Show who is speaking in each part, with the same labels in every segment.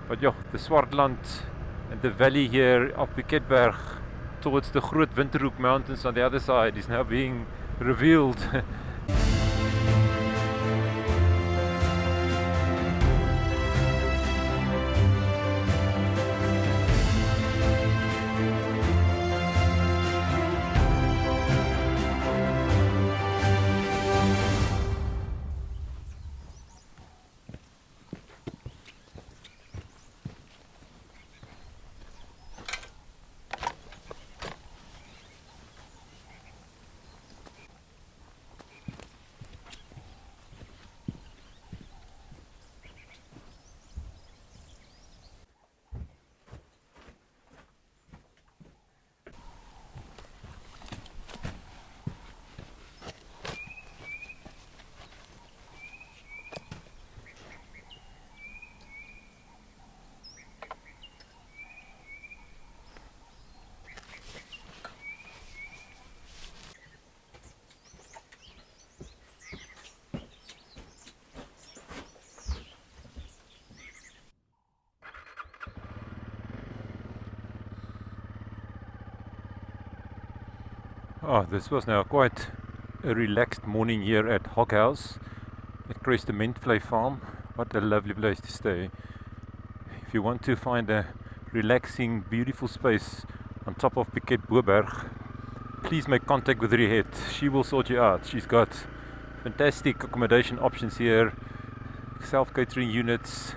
Speaker 1: But yeah, the Swartland and the valley here of Piketberg towards the Groot Winterhoek Mountains on the other side is now being revealed. Oh, this was now quite a relaxed morning here at Hoghouse at Kruistementvlei Farm. What a lovely place to stay. If you want to find a relaxing, beautiful space on top of Piket-Bo-Berg, please make contact with Rihet. She will sort you out. She's got fantastic accommodation options here, self-catering units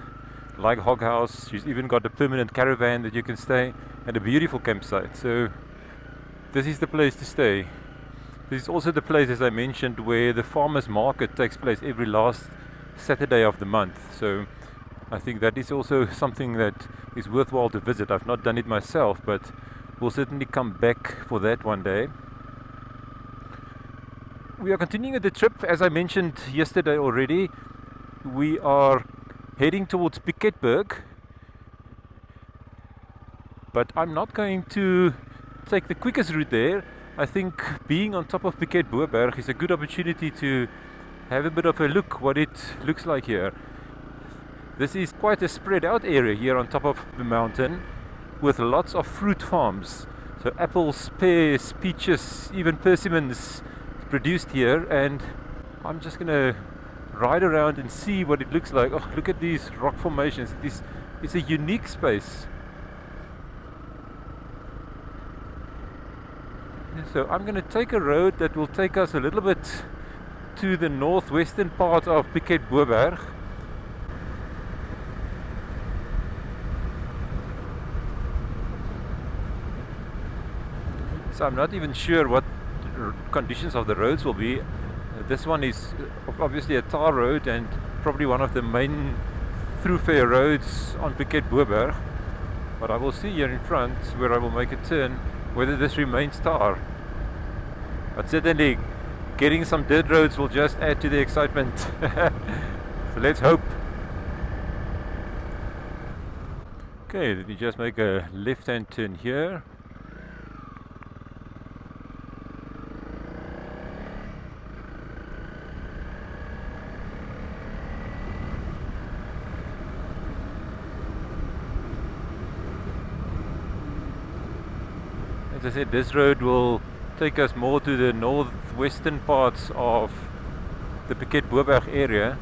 Speaker 1: like Hoghouse. She's even got a permanent caravan that you can stay and a beautiful campsite. So this is the place to stay. This is also the place, as I mentioned, where the farmers market takes place every last Saturday of the month. So I think that is also something that is worthwhile to visit. I've not done it myself, but we'll certainly come back for that one day. We are continuing the trip, as I mentioned yesterday already. We are heading towards Piketberg, but I'm not going to take the quickest route there. I think being on top of Piket-Bo-Berg is a good opportunity to have a bit of a look what it looks like here. This is quite a spread out area here on top of the mountain with lots of fruit farms. So apples, pears, peaches, even persimmons produced here, and I'm just gonna ride around and see what it looks like. Oh, look at these rock formations. It's a unique space. So I'm going to take a road that will take us a little bit to the northwestern part of Piket-Bo-Berg. So I'm not even sure what the conditions of the roads will be. This one is obviously a tar road and probably one of the main thoroughfare roads on Piket-Bo-Berg. But I will see here in front, where I will make a turn, whether this remains tar. But certainly getting some dirt roads will just add to the excitement. So let's hope. Okay, let me just make a left-hand turn here. As I said, this road will take us more to the northwestern parts of the Piket-Bo-Berg area.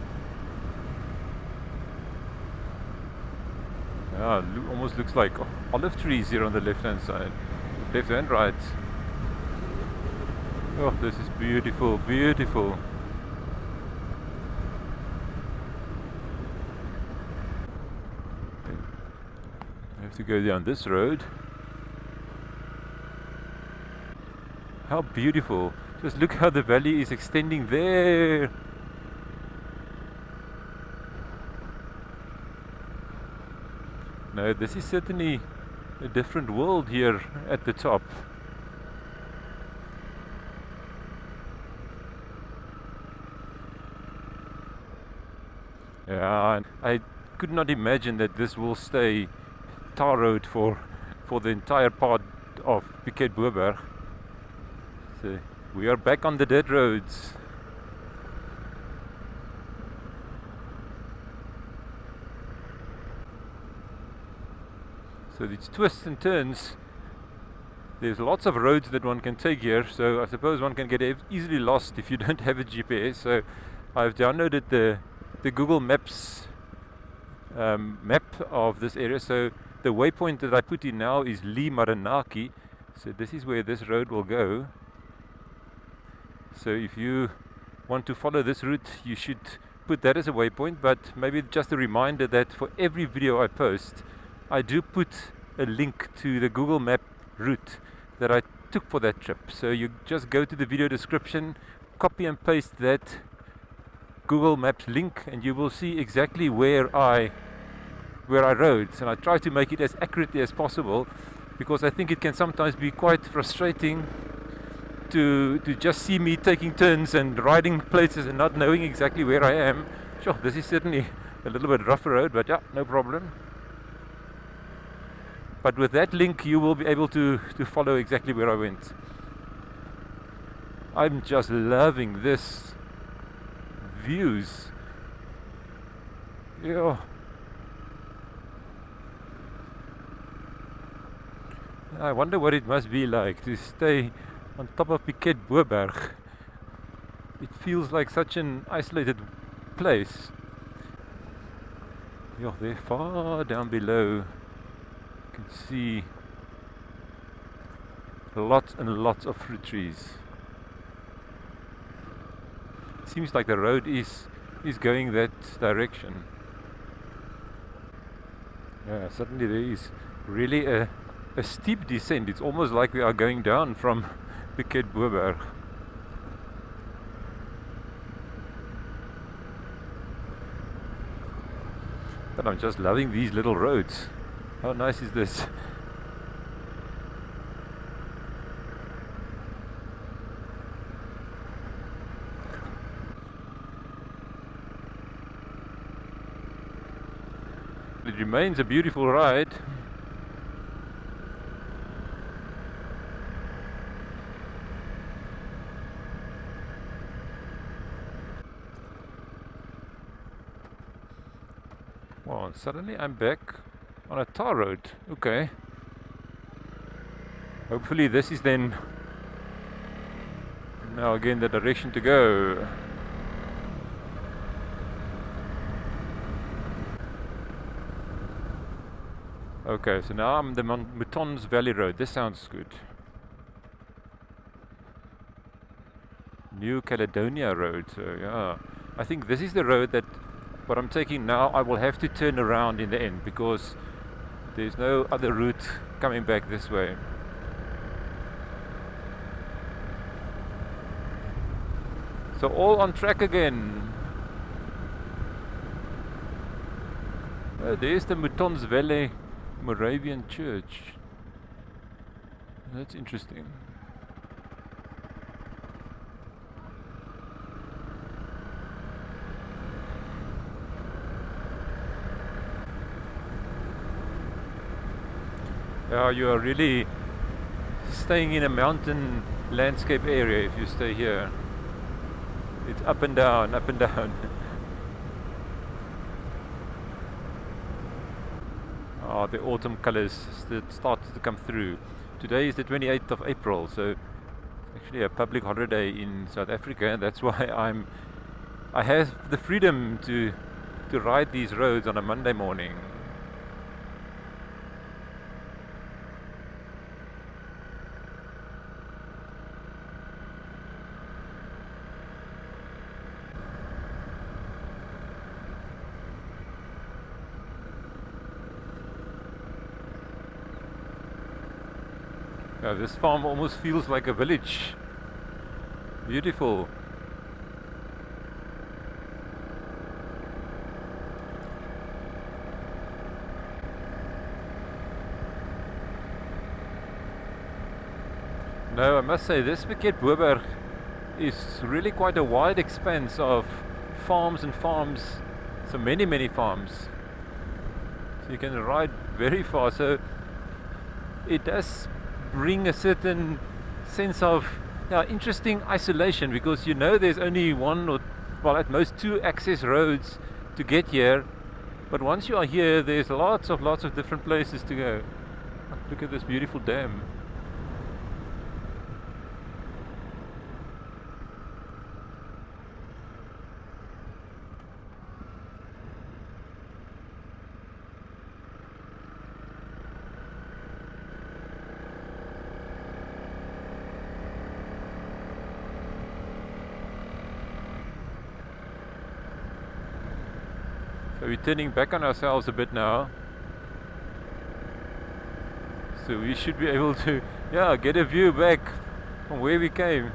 Speaker 1: Yeah, almost looks like olive trees here on the left hand side, left and right. Oh, this is beautiful, beautiful. I have to go down this road. How beautiful. Just look how the valley is extending there. No, this is certainly a different world here at the top. Yeah, I could not imagine that this will stay tar road for the entire part of Piket-Bo-Berg. So we are back on the dirt roads. So these twists and turns, there's lots of roads that one can take here, so I suppose one can get easily lost if you don't have a GPS. So I've downloaded the Google Maps map of this area. So the waypoint that I put in now is Lee Maranaki, so this is where this road will go. So if you want to follow this route, you should put that as a waypoint, but maybe just a reminder that for every video I post, I do put a link to the Google Map route that I took for that trip. So you just go to the video description, copy and paste that Google Maps link, and you will see exactly where I rode. And I try to make it as accurately as possible, because I think it can sometimes be quite frustrating to just see me taking turns and riding places and not knowing exactly where I am. Sure, this is certainly a little bit rougher road, but yeah, no problem. But with that link, you will be able to follow exactly where I went. I'm just loving this views. Yeah. I wonder what it must be like to stay on top of Piket-Bo-Berg. It feels like such an isolated place. Yeah, there far down below, you can see lots and lots of fruit trees. It seems like the road is going that direction. Yeah, suddenly there is really a steep descent. It's almost like we are going down from Piket-Bo-Berg. But I'm just loving these little roads. How nice is this? It remains a beautiful ride. Well, suddenly I'm back on a tar road. Okay. Hopefully this is then now again the direction to go. Okay, so now I'm the Mouton's Valley Road. This sounds good. New Caledonia Road. So yeah, I think this is the road that what I'm taking now. I will have to turn around in the end because there's no other route coming back this way. So all on track again. There's the Mouton's Valley Moravian Church. That's interesting. Yeah, you are really staying in a mountain landscape area if you stay here. It's up and down, up and down. Oh, the autumn colors start to come through. Today is the 28th of April, so it's actually a public holiday in South Africa. That's why I have the freedom to ride these roads on a Monday morning. Yeah, this farm almost feels like a village. Beautiful. No, I must say this Piket-Bo-Berg is really quite a wide expanse of farms and farms. So many farms. So you can ride very far. So it does bring a certain sense of interesting isolation, because you know there's only one or well at most two access roads to get here, but once you are here there's lots of different places to go. Look at this beautiful dam. So we're turning back on ourselves a bit now. So we should be able to, yeah, get a view back from where we came.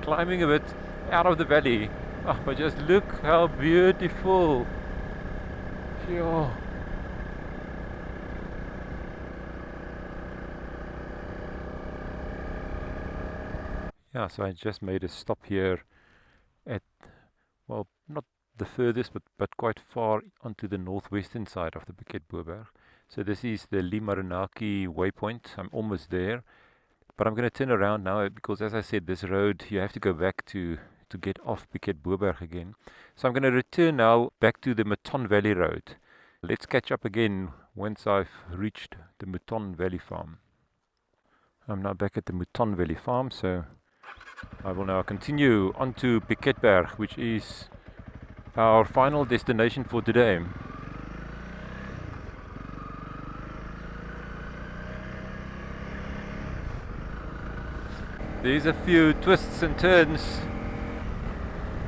Speaker 1: Climbing a bit out of the valley. Oh, but just look how beautiful. Sure. Yeah, so I just made a stop here at, well, not the furthest, but quite far onto the northwestern side of the Piket-Bo-Berg. So this is the Limaranaki waypoint. I'm almost there, but I'm going to turn around now because, as I said, this road you have to go back to get off Piket-Bo-Berg again. So I'm going to return now back to the Mouton Valley Road. Let's catch up again once I've reached the Mouton Valley Farm. I'm now back at the Mouton Valley Farm, so I will now continue on to Piketberg, which is our final destination for today. There's a few twists and turns.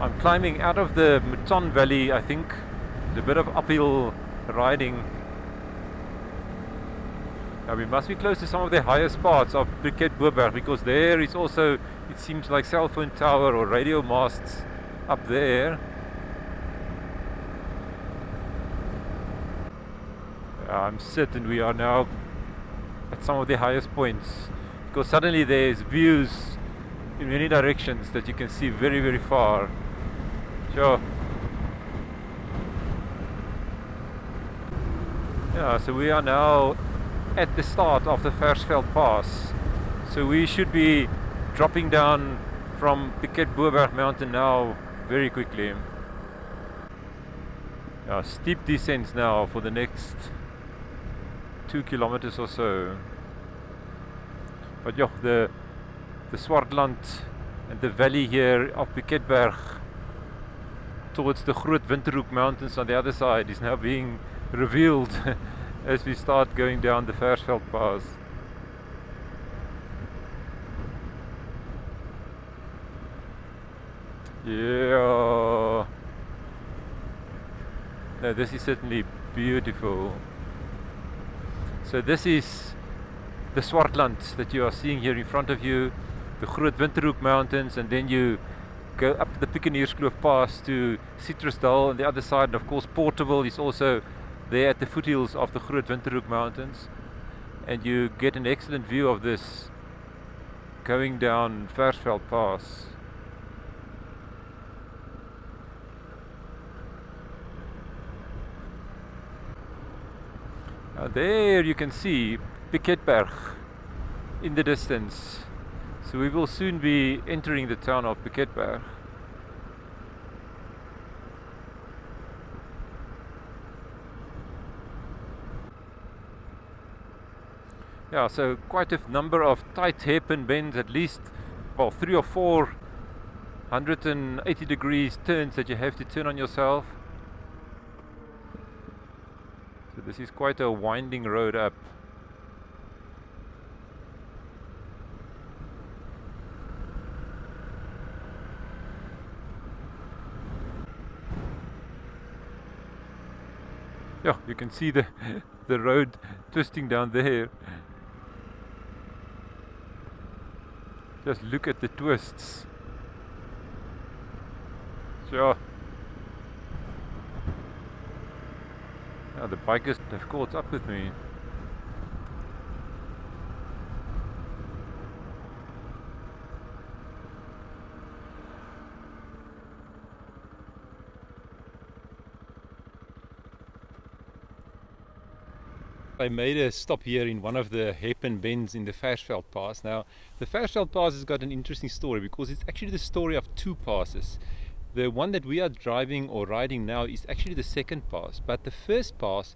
Speaker 1: I'm climbing out of the Mouton Valley, I think. There's a bit of uphill riding. Now we must be close to some of the highest parts of Piket-Bo-Berg because there is also, it seems like, cell phone tower or radio masts up there. I'm certain we are now at some of the highest points because suddenly there's views in many directions that you can see very, very far. Sure. Yeah, so we are now at the start of the Versfeld Pass. So we should be dropping down from Piket-Bo-Berg mountain now very quickly. Steep descents now for the next 2 kilometers or so. But yeah, the Swartland and the valley here of Piketberg towards the Groot Winterhoek Mountains on the other side is now being revealed as we start going down the Versfeld Pass. Yeah. No, this is certainly beautiful. So this is the Swartland that you are seeing here in front of you, the Groot Winterhoek Mountains, and then you go up the Piket-Bo-Berg Pass to Citrusdal on the other side, and of course Porterville is also there at the foothills of the Groot Winterhoek Mountains, and you get an excellent view of this going down Versfeld Pass. Now there you can see Piketberg in the distance. So we will soon be entering the town of Piketberg. Yeah, so quite a number of tight hairpin bends, at least, well, 3 or 4 180 degrees turns that you have to turn on yourself. So this is quite a winding road up. Yeah, you can see the road twisting down there. Just look at the twists. Sure. Yeah, the bikers have caught up with me. I made a stop here in one of the hairpin bends in the Versfeld Pass. Now, the Versfeld Pass has got an interesting story because it's actually the story of 2 passes. The one that we are driving or riding now is actually the second pass, but the first pass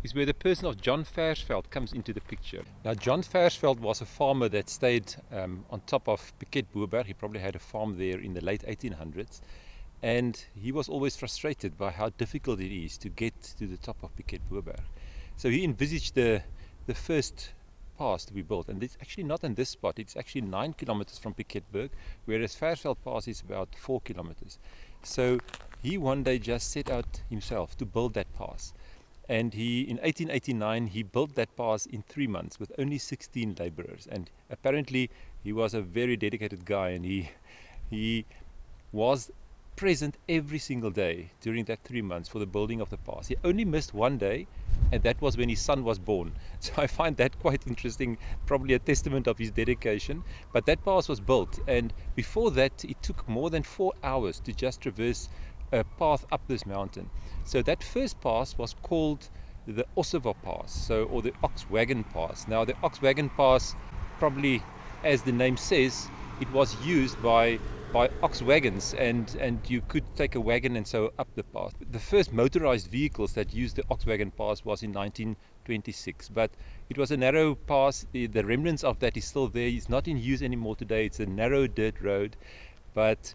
Speaker 1: is where the person of John Versfeld comes into the picture. Now, John Versfeld was a farmer that stayed on top of Piket-Bo-Berg. He probably had a farm there in the late 1800s, and he was always frustrated by how difficult it is to get to the top of Piket-Bo-Berg. So he envisaged the first pass to be built, and it's actually not in this spot. It's actually 9 kilometers from Piketberg, whereas Versfeld Pass is about 4 kilometers. So he one day just set out himself to build that pass, and in 1889 he built that pass in 3 months with only 16 laborers. And apparently he was a very dedicated guy, and he was present every single day during that 3 months for the building of the pass. He only missed one day, and that was when his son was born. So I find that quite interesting, probably a testament of his dedication. But that pass was built, and before that it took more than 4 hours to just traverse a path up this mountain. So that first pass was called the Ossewa Pass, or the Ox Wagon Pass. Now the Ox Wagon Pass, probably as the name says, it was used by ox wagons, and you could take a wagon and so up the pass. The first motorized vehicles that used the ox wagon pass was in 1926, but it was a narrow pass. The remnants of that is still there. It's not in use anymore today. It's a narrow dirt road, but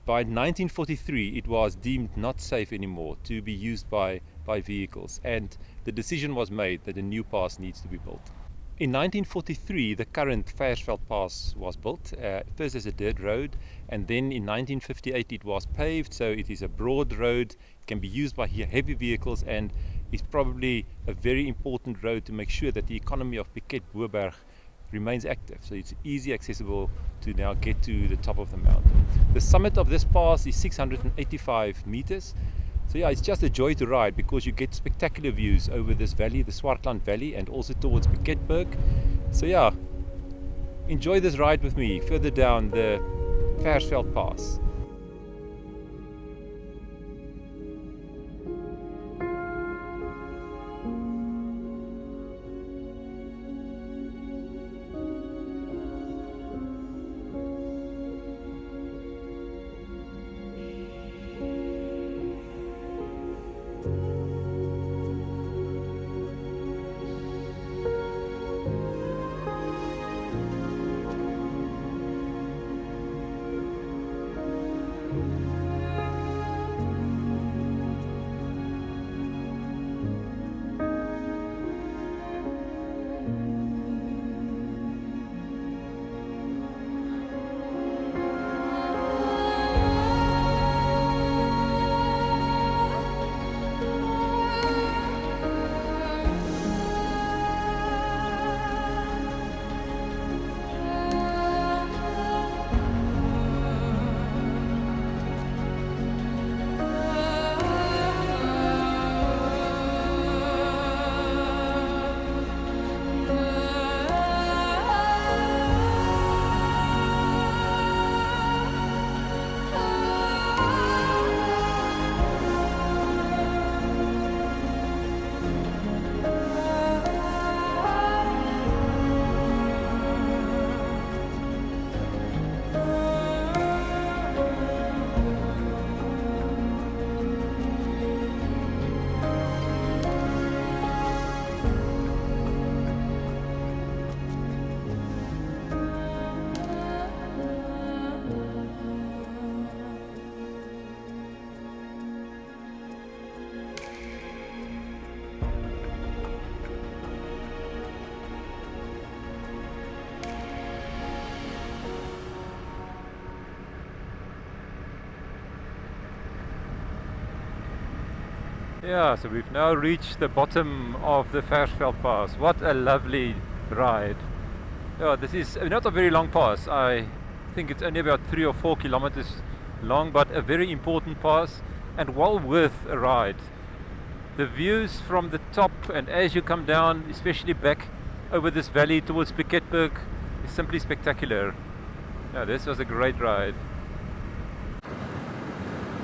Speaker 1: by 1943 it was deemed not safe anymore to be used by vehicles, and the decision was made that a new pass needs to be built. In 1943, the current Versfeld Pass was built, first as a dirt road, and then in 1958 it was paved, so it is a broad road. It can be used by heavy vehicles, and is probably a very important road to make sure that the economy of Piket-Bo-Berg remains active. So it's easy accessible to now get to the top of the mountain. The summit of this pass is 685 meters. So yeah, it's just a joy to ride, because you get spectacular views over this valley, the Swartland Valley, and also towards Piketberg. So yeah, enjoy this ride with me further down the Versfeld Pass. Yeah, so we've now reached the bottom of the Versfeld Pass. What a lovely ride. Yeah, this is not a very long pass. I think it's only about 3 or 4 kilometers long, but a very important pass and well worth a ride. The views from the top, and as you come down, especially back over this valley towards Piketberg, is simply spectacular. Yeah, this was a great ride.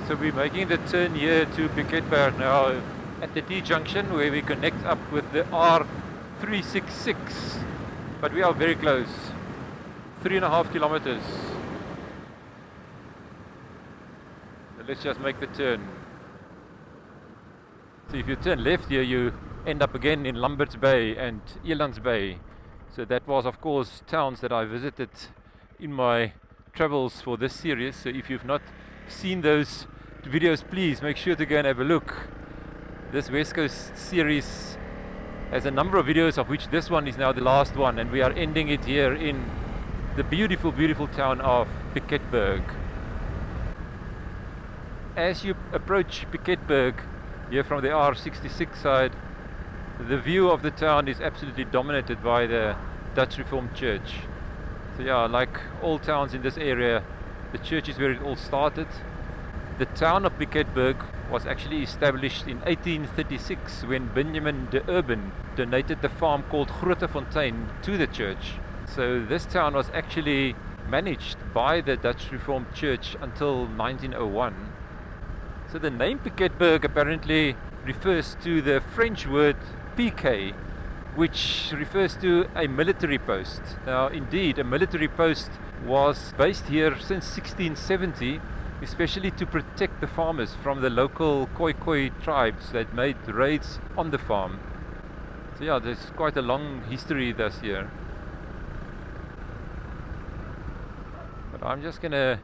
Speaker 1: So we're making the turn here to Piketberg now at the T-junction, where we connect up with the R366. But we are very close, 3.5 kilometers. let's just make the turn. So if you turn left here, you end up again in Lambert's Bay and Elands Bay. So that was, of course, towns that I visited in my travels for this series. So if you've not seen those videos, please make sure to go and have a look. This West Coast series has a number of videos, of which this one is now the last one, and we are ending it here in the beautiful, beautiful town of Piketberg. As you approach Piketberg here from the R66 side, the view of the town is absolutely dominated by the Dutch Reformed Church. So yeah, like all towns in this area, the church is where it all started. The town of Piketberg was actually established in 1836 when Benjamin de Urban donated the farm called Kruistementvlei to the church. So this town was actually managed by the Dutch Reformed Church until 1901. So the name Piketberg apparently refers to the French word piquet, which refers to a military post. Now indeed, a military post was based here since 1670, especially to protect the farmers from the local Khoi tribes that made raids on the farm. So yeah, there's quite a long history this year. But I'm just gonna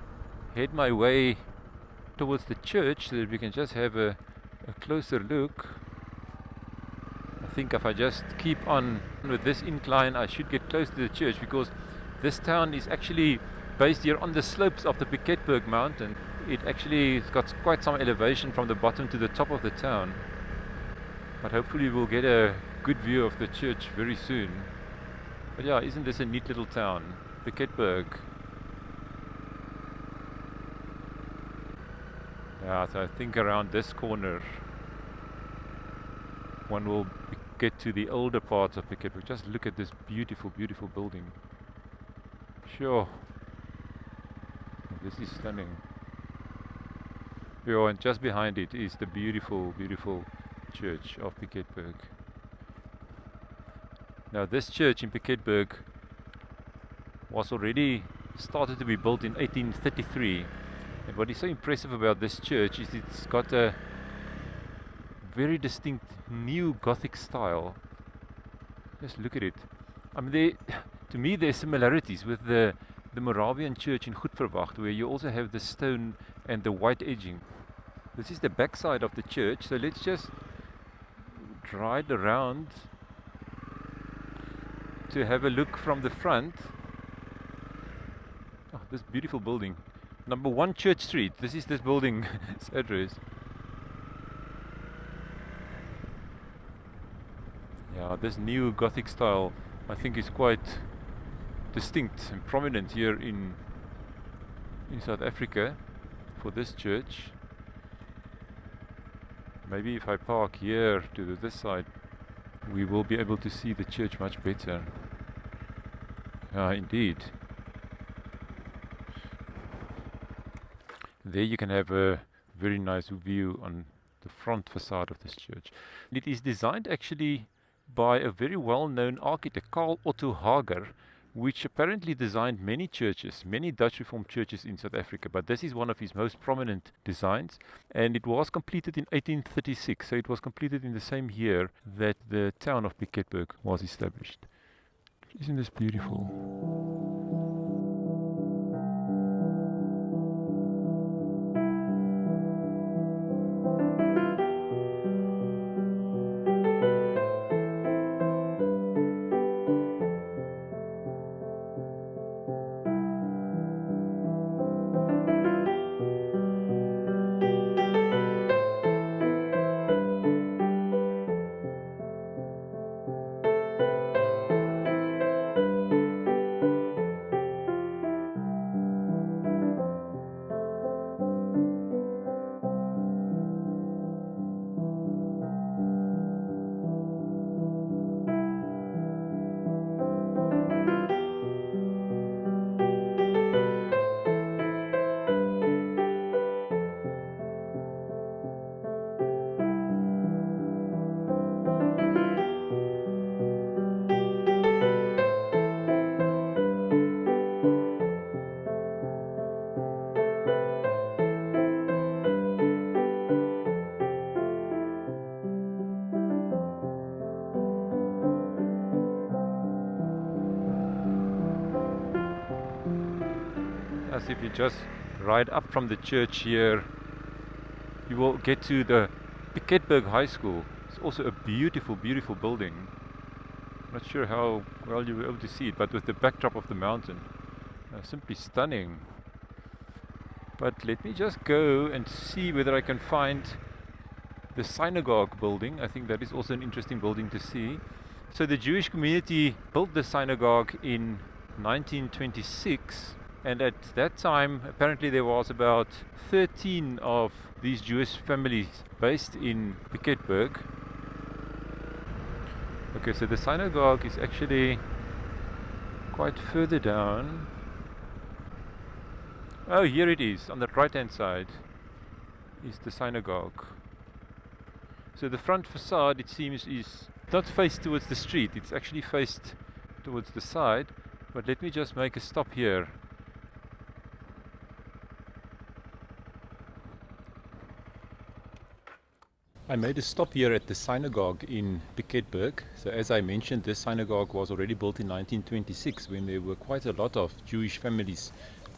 Speaker 1: head my way towards the church so that we can just have a closer look. I think if I just keep on with this incline, I should get close to the church, because this town is actually based here on the slopes of the Piketberg mountain. It actually has got quite some elevation from the bottom to the top of the town. But hopefully we'll get a good view of the church very soon. But yeah, isn't this a neat little town, Piketberg? Yeah, so I think around this corner one will get to the older parts of Piketberg. Just look at this beautiful, beautiful building. Sure, this is stunning. Yeah, and just behind it is the beautiful, beautiful church of Piketberg. Now this church in Piketberg was already started to be built in 1833. And what is so impressive about this church is it's got a very distinct new Gothic style. Just look at it. I mean, to me there's similarities with the Moravian church in Goedverwacht, where you also have the stone and the white edging. This is the back side of the church, so let's just ride around to have a look from the front. Oh, this beautiful building. Number 1 Church Street. This is this building's address. Yeah, this new Gothic style I think is quite distinct and prominent here in South Africa for this church. Maybe if I park here to this side, we will be able to see the church much better. Indeed. There you can have a very nice view on the front facade of this church. It is designed actually by a very well-known architect, Carl Otto Hager, which apparently designed many churches, many Dutch Reformed churches in South Africa, but this is one of his most prominent designs, and it was completed in 1836, so it was completed in the same year that the town of Piketberg was established. Isn't this beautiful? as if you just ride up from the church here, you will get to the Piketberg High School. It's also a beautiful, beautiful building. Not sure how well you were able to see it, but with the backdrop of the mountain, simply stunning. But let me just go and see whether I can find the synagogue building. I think that is also an interesting building to see. So the Jewish community built the synagogue in 1926, and at that time apparently there was about 13 of these Jewish families based in Piketberg. Okay, so the synagogue is actually quite further down. Oh, here it is, on the right hand side is the synagogue. So the front facade, it seems, is not faced towards the street, it's actually faced towards the side. But let me just make a stop here. I made a stop here at the synagogue in Piketberg. So as I mentioned, this synagogue was already built in 1926 when there were quite a lot of Jewish families.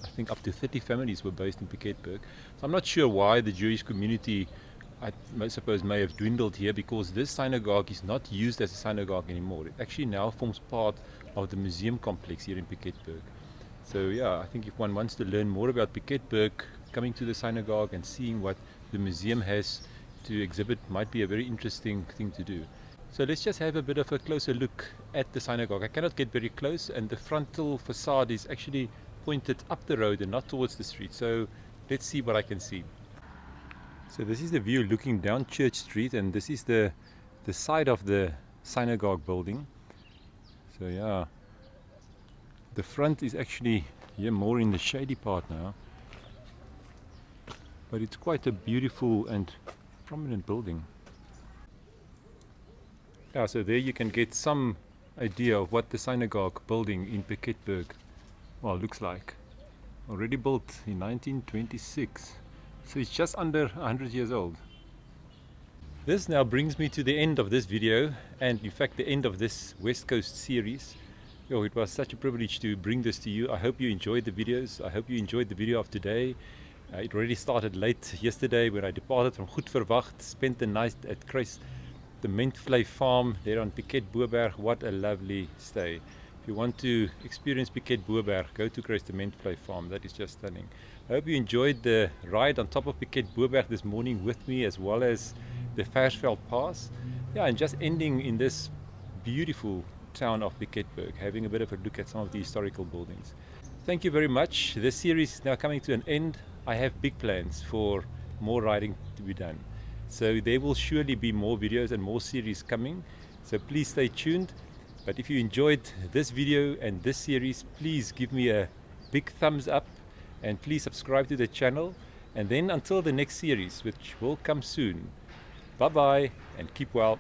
Speaker 1: I think up to 30 families were based in Piketberg. So I'm not sure why the Jewish community, I suppose, may have dwindled here, because this synagogue is not used as a synagogue anymore. It actually now forms part of the museum complex here in Piketberg. So yeah, I think if one wants to learn more about Piketberg, coming to the synagogue and seeing what the museum has to exhibit might be a very interesting thing to do. So let's just have a bit of a closer look at the synagogue. I cannot get very close, and the frontal facade is actually pointed up the road and not towards the street. So let's see what I can see. So this is the view looking down Church Street, and this is the side of the synagogue building. So yeah, the front is actually here more in the shady part now, but it's quite a beautiful and prominent building. Yeah, so there you can get some idea of what the synagogue building in Piketberg, well, looks like. Already built in 1926, so it's just under 100 years old. This now brings me to the end of this video, and in fact the end of this West Coast series. Yo, it was such a privilege to bring this to you. I hope you enjoyed the videos. I hope you enjoyed the video of today. It already started late yesterday when I departed from Goed Verwacht, spent the night at Kruistementvlei Farm there on Piket-Bo-Berg. What a lovely stay. If you want to experience Piket-Bo-Berg, go to Kruistementvlei Farm. That is just stunning. I hope you enjoyed the ride on top of Piket-Bo-Berg this morning with me, as well as the Versfeld Pass. Yeah, and just ending in this beautiful town of Piketberg, having a bit of a look at some of the historical buildings. Thank you very much. This series is now coming to an end. I have big plans for more riding to be done. So there will surely be more videos and more series coming. So please stay tuned. But if you enjoyed this video and this series, please give me a big thumbs up and please subscribe to the channel. And then until the next series, which will come soon, bye bye and keep well.